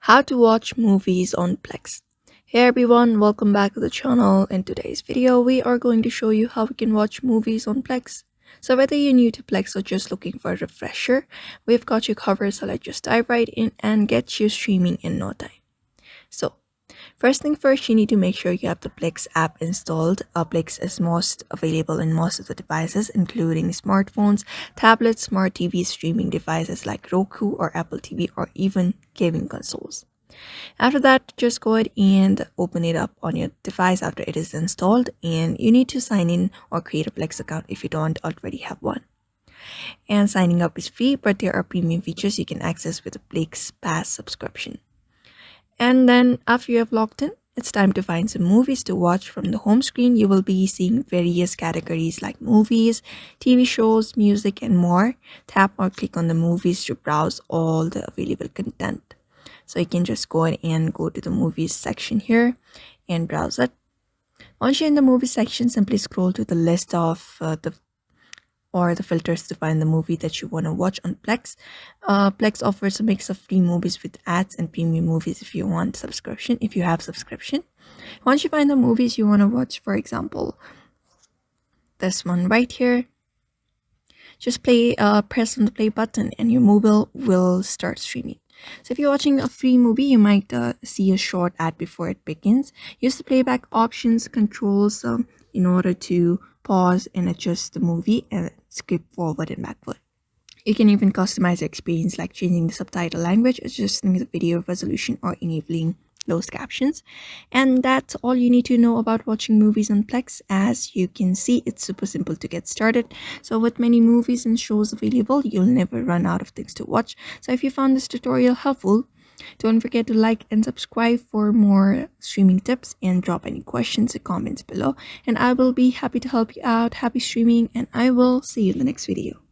How to watch movies on Plex. Hey everyone, welcome back to the channel. In today's video, we are going to show you how we can watch movies on Plex. So whether you're new to Plex or just looking for a refresher, we've got you covered, so let's just dive right in and get you streaming in no time. So first thing first, you need to make sure you have the Plex app installed. Plex is most available in most of the devices, including smartphones, tablets, smart TVs, streaming devices like Roku or Apple TV, or even gaming consoles. After that, just go ahead and open it up on your device after it is installed, and you need to sign in or create a Plex account if you don't already have one. And signing up is free, but there are premium features you can access with a Plex Pass subscription. And then after you have logged in, it's time to find some movies to watch. From the home screen, you will be seeing various categories like movies, TV shows, music, and more. Tap or click on the movies to browse all the available content. So you can just go ahead and go to the movies section here and browse it. Once you're in the movie section, simply scroll to the list of the filters to find the movie that you want to watch on Plex. Plex offers a mix of free movies with ads and premium movies if you want subscription, if you have subscription. Once you find the movies you want to watch, for example, this one right here, just press on the play button and your mobile will start streaming. So if you're watching a free movie, you might see a short ad before it begins. Use the playback options controls in order to pause and adjust the movie and skip forward and backward. You can even customize the experience, like changing the subtitle language, adjusting the video resolution, or enabling closed captions. And that's all you need to know about watching movies on Plex. As you can see, it's super simple to get started. So with many movies and shows available, you'll never run out of things to watch. So if you found this tutorial helpful, don't forget to like and subscribe for more streaming tips, and drop any questions or comments below, and I will be happy to help you out. Happy streaming, and I will see you in the next video.